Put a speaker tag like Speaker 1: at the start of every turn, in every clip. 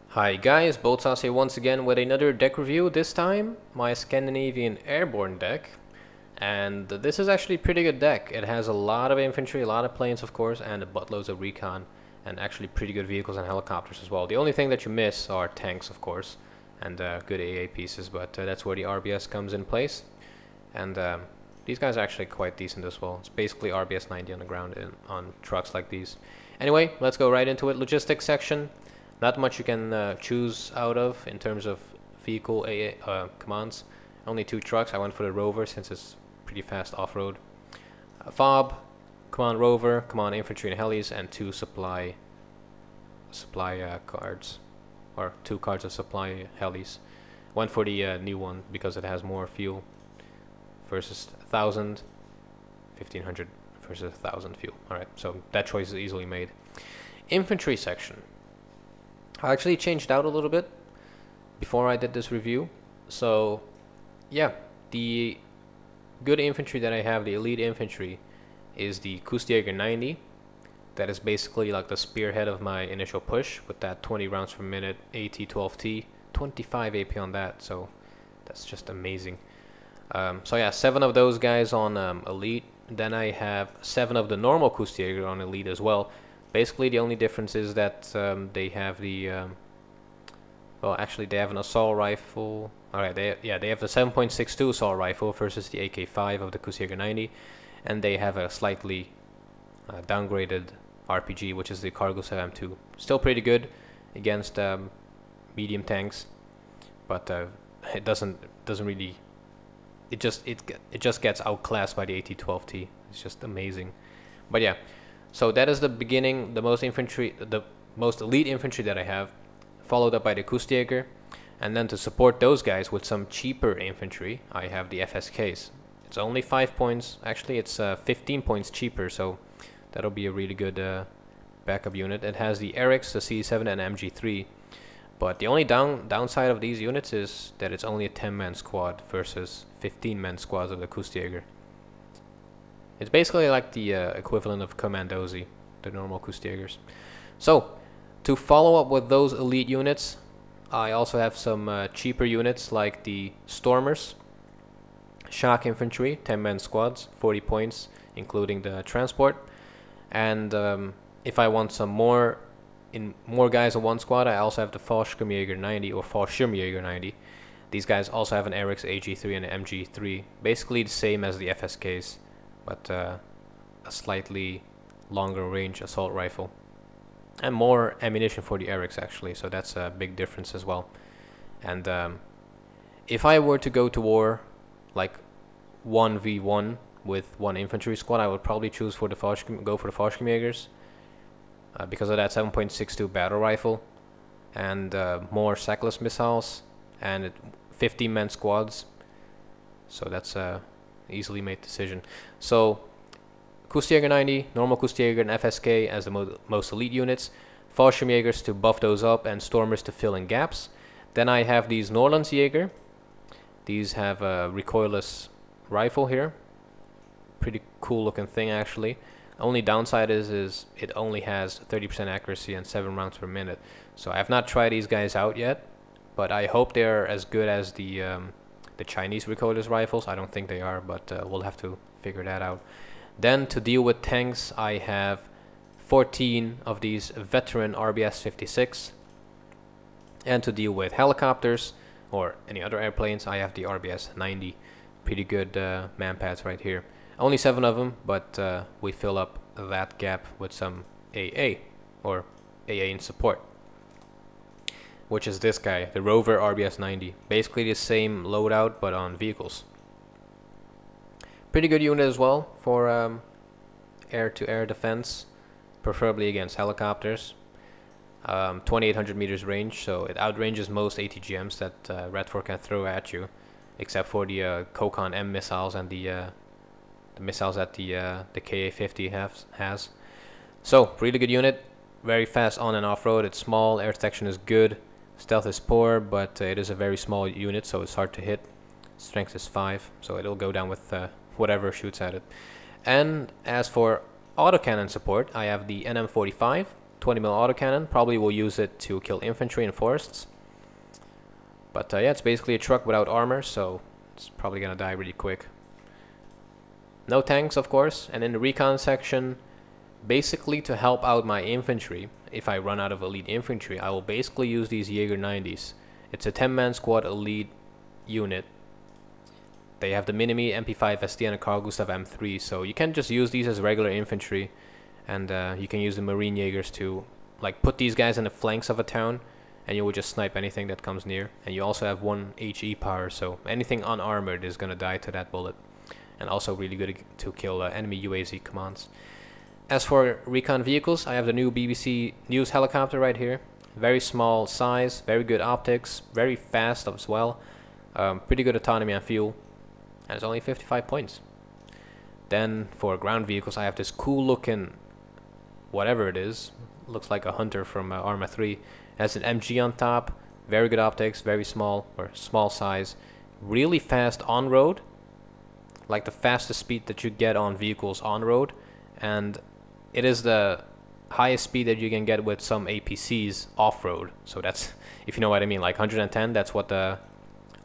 Speaker 1: Hi guys, Boltsauce here once again with another deck review, this time my Scandinavian airborne deck. And this is actually a pretty good deck. It has a lot of infantry, a lot of planes of course, and a buttloads of recon, and actually pretty good vehicles and helicopters as well. The only thing that you miss are tanks of course, and good AA pieces, but that's where the RBS comes in place. And these guys are actually quite decent as well. It's basically RBS 90 on the ground on trucks like these. Anyway, let's go right into it. Logistics section. Not much you can choose out of in terms of vehicle commands. Only 2 trucks. I went for the Rover since it's pretty fast off-road. Fob, command Rover, command infantry and helis, and 2 supply cards, or 2 cards of supply helis. Went for the new one because it has more fuel versus 1,000, 1,500 versus 1,000 fuel. Alright, so that choice is easily made. Infantry section. I actually changed out a little bit before I did this review. So yeah, the good infantry that I have, the elite infantry, is the Kustjäger 90. That is basically like the spearhead of my initial push with that 20 rounds per minute, AT 12T, 25 AP on that, so that's just amazing. So yeah, 7 of those guys on elite. Then I have 7 of the normal Kustjäger on elite as well. Basically, the only difference is that they have the well, actually, they have an assault rifle. Alright, they have the 7.62 assault rifle versus the AK-5 of the Kustjäger 90, and they have a slightly downgraded RPG, which is the Cargo 7M2. Still pretty good against medium tanks, but it doesn't really. It just gets outclassed by the AT-12T. It's just amazing. But yeah. So that is the beginning, the most elite infantry that I have, followed up by the Kustjäger, and then to support those guys with some cheaper infantry, I have the FSKs. It's only 5 points, actually it's 15 points cheaper, so that'll be a really good backup unit. It has the Eriks, the C7 and MG3, but the only downside of these units is that it's only a 10-man squad versus 15-man squads of the Kustjäger. It's basically like the equivalent of Commandozi, the normal Kustjägers. So, to follow up with those elite units, I also have some cheaper units like the Stormers, Shock Infantry, 10-man squads, 40 points, including the transport. And if I want some more guys in one squad, I also have the Fallschirmjäger 90 or Fallschirmjäger 90. These guys also have an Eriks AG3 and an MG3, basically the same as the FSKs. But a slightly longer range assault rifle and more ammunition for the Eriks actually, so that's a big difference as well. And if I were to go to war like 1v1 with one infantry squad, I would probably choose for the go for the Fallschirmjägers because of that 7.62 battle rifle and more sackless missiles and 15-man squads, so that's a easily made decision. So Kustjäger 90, normal Kustjäger, and FSK as the most elite units, Fallschirmjägers to buff those up, and Stormers to fill in gaps. Then I have these Norrlandsjäger. These have a recoilless rifle here, pretty cool looking thing actually. Only downside is it only has 30% accuracy and 7 rounds per minute. So I have not tried these guys out yet, but I hope they're as good as the Chinese recoilless rifles. I don't think they are, but we'll have to figure that out. Then to deal with tanks, I have 14 of these veteran RBS 56. And to deal with helicopters or any other airplanes, I have the RBS 90. Pretty good manpads right here. Only 7 of them, but we fill up that gap with some AA, or AA in support, which is this guy, the Rover RBS 90. Basically the same loadout, but on vehicles. Pretty good unit as well for air-to-air defense, preferably against helicopters. 2,800 meters range, so it outranges most ATGMs that Redford can throw at you, except for the Kokon M missiles and the missiles that the KA-50 has. So, really good unit. Very fast on and off-road. It's small, air detection is good. Stealth is poor, but it is a very small unit, so it's hard to hit. Strength is 5, so it'll go down with whatever shoots at it. And as for autocannon support, I have the NM45. 20mm autocannon. Probably will use it to kill infantry in forests. But yeah, it's basically a truck without armor, so it's probably gonna die really quick. No tanks, of course, and in the recon section, basically to help out my infantry, if I run out of elite infantry, I will basically use these Jaeger 90s. It's a 10-man squad elite unit. They have the Minimi, MP5 ST, and a Carl Gustav M3, so you can just use these as regular infantry, and you can use the Marine Jaegers to like put these guys in the flanks of a town, and you will just snipe anything that comes near. And you also have 1 HE power, so anything unarmored is gonna die to that bullet, and also really good to kill enemy UAZ commands. As for recon vehicles, I have the new BBC News helicopter right here. Very small size, very good optics, very fast as well. Pretty good autonomy and fuel, and it's only 55 points. Then for ground vehicles, I have this cool looking, whatever it is, looks like a hunter from Arma 3. It has an MG on top, very good optics, very small, or small size, really fast on road, like the fastest speed that you get on vehicles on road, and it is the highest speed that you can get with some APCs off-road. So that's, if you know what I mean, like 110, that's what the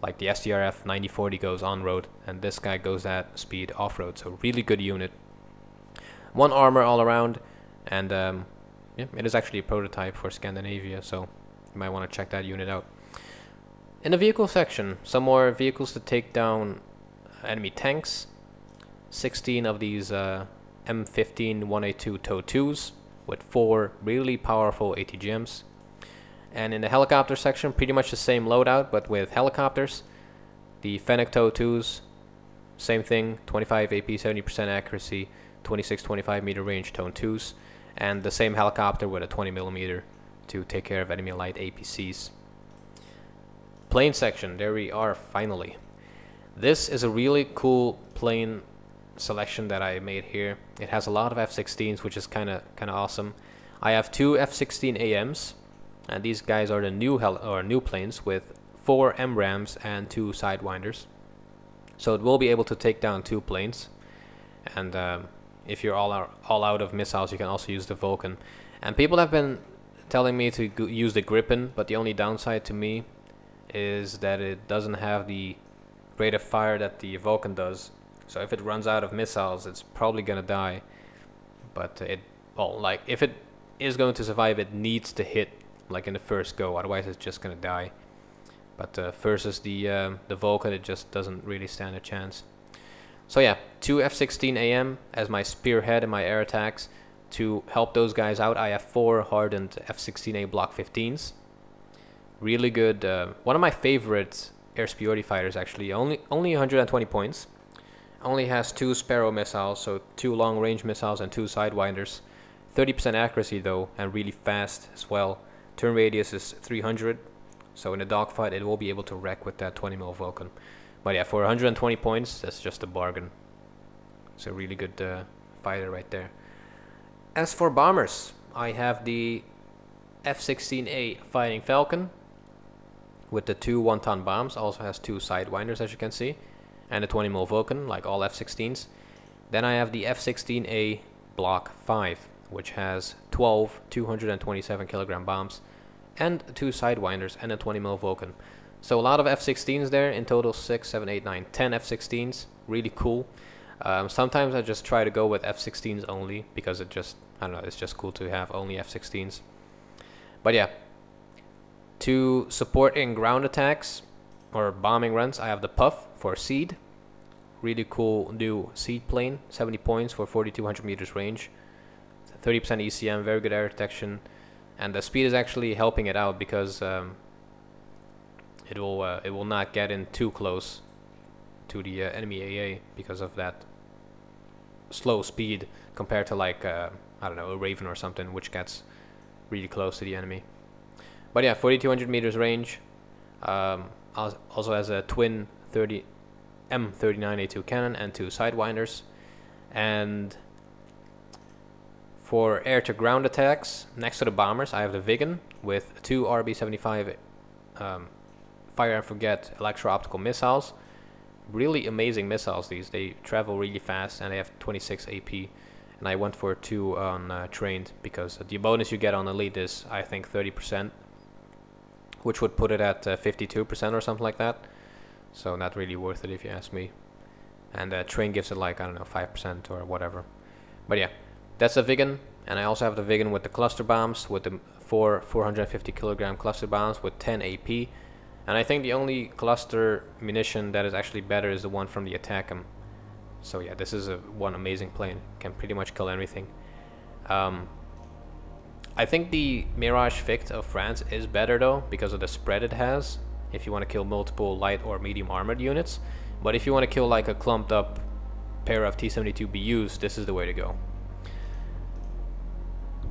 Speaker 1: like the SDRF 9040 goes on-road, and this guy goes that speed off-road, so really good unit. 1 armor all around, and yeah, it is actually a prototype for Scandinavia, so you might want to check that unit out. In the vehicle section, some more vehicles to take down enemy tanks. 16 of these M15 182 TOW2s with 4 really powerful ATGMs. And in the helicopter section, pretty much the same loadout, but with helicopters. The Fennec TOW2s, same thing, 25 AP, 70% accuracy, 26-25 meter range Tone 2s, and the same helicopter with a 20mm to take care of enemy light APCs. Plane section, there we are finally. This is a really cool plane selection that I made here. It has a lot of F-16s, which is kind of awesome. I have 2 F-16 AMs, and these guys are the new planes with 4 MRAMs and 2 Sidewinders. So it will be able to take down 2 planes. And if you're all out of missiles, you can also use the Vulcan. And people have been telling me to use the Gripen, but the only downside to me is that it doesn't have the rate of fire that the Vulcan does. So if it runs out of missiles, it's probably gonna die. But if it is going to survive, it needs to hit like in the first go, otherwise it's just gonna die. But versus the Vulcan, it just doesn't really stand a chance. So yeah, 2 F-16 AM as my spearhead in my air attacks. To help those guys out, I have 4 hardened F-16A Block 15s. Really good. One of my favorite air superiority fighters, actually. Only 120 points. Only has 2 Sparrow missiles, so 2 long range missiles and 2 Sidewinders. 30% accuracy though, and really fast as well. Turn radius is 300, so in a dogfight it will be able to wreck with that 20mm Vulcan. But yeah, for 120 points, that's just a bargain. It's a really good fighter right there. As for bombers, I have the F-16A Fighting Falcon with the 2 1-ton bombs. Also has 2 Sidewinders, as you can see, and a 20mm Vulcan, like all F-16s. Then I have the F-16A Block 5, which has 12 227 kilogram bombs and 2 Sidewinders and a 20mm Vulcan. So a lot of F-16s there, in total 6, 7, 8, 9, 10 F-16s, really cool. Sometimes I just try to go with F-16s only, because it just, I don't know, it's just cool to have only F-16s. But yeah, to support in ground attacks or bombing runs, I have the Puff for Seed. Really cool new Seed plane, 70 points for 4,200 meters range. 30% ECM, very good air detection, and the speed is actually helping it out because it will not get in too close to the enemy AA because of that slow speed compared to like I don't know, a Raven or something, which gets really close to the enemy. But yeah, 4,200 meters range. Also has a twin M39A2 cannon and 2 Sidewinders. And for air-to-ground attacks, next to the bombers, I have the Viggen with 2 RB-75 Fire and Forget electro-optical missiles. Really amazing missiles, these. They travel really fast and they have 26 AP. and I went for 2 on trained, because the bonus you get on elite is, I think, 30%, which would put it at 52% or something like that. So not really worth it if you ask me. And train gives it like, I don't know, 5% or whatever. But yeah, that's the Viggen. And I also have the Viggen with the cluster bombs, with the 450 kilogram cluster bombs with 10 AP. And I think the only cluster munition that is actually better is the one from the Attack'em. So yeah, this is one amazing plane. Can pretty much kill anything. I think the Mirage Fict of France is better though, because of the spread it has, if you want to kill multiple light or medium armored units. But if you want to kill like a clumped up pair of T-72BUs, this is the way to go.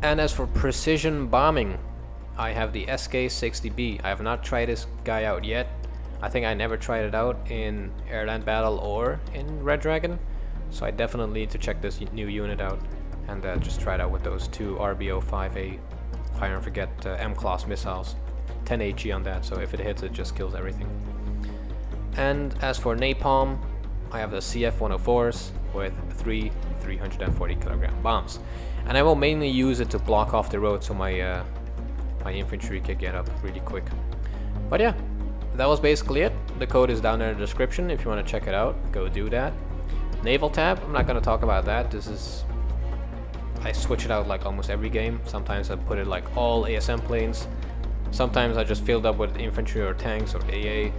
Speaker 1: And as for precision bombing, I have the SK-60B. I have not tried this guy out yet. I think I never tried it out in Airland Battle or in Red Dragon. So I definitely need to check this new unit out and just try it out with those 2 RBO-5A Fire and Forget M-Class missiles. 10 HE on that, so if it hits, it just kills everything. And as for napalm, I have the CF-104s with 3 340 kilogram bombs. And I will mainly use it to block off the road so my my infantry can get up really quick. But yeah, that was basically it. The code is down there in the description if you want to check it out. Go do that. Naval tab, I'm not going to talk about that. This is... I switch it out like almost every game. Sometimes I put it like all ASM planes. Sometimes I just filled up with infantry or tanks or AA.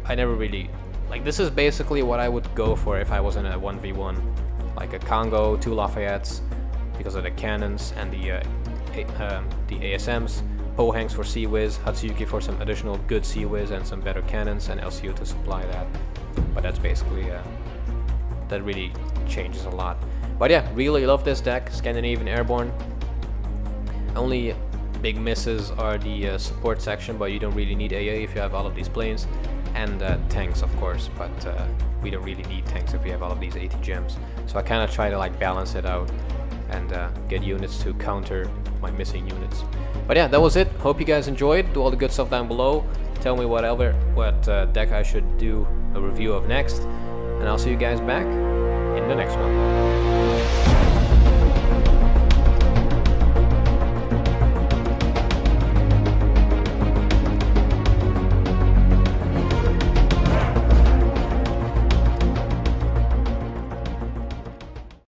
Speaker 1: I never really... Like, this is basically what I would go for if I was in a 1v1. Like a Congo, 2 Lafayettes, because of the cannons and the ASMs. Pohangs for Sea-Wiz, Hatsuki for some additional good Sea-Wiz and some better cannons, and LCU to supply that. But that's basically... that really changes a lot. But yeah, really love this deck, Scandinavian Airborne. Only big misses are the support section, but you don't really need AA if you have all of these planes. And tanks, of course, but we don't really need tanks if we have all of these 80 gems. So I kind of try to like balance it out and get units to counter my missing units. But yeah, that was it. Hope you guys enjoyed. Do all the good stuff down below. Tell me what deck I should do a review of next. And I'll see you guys back in the next one.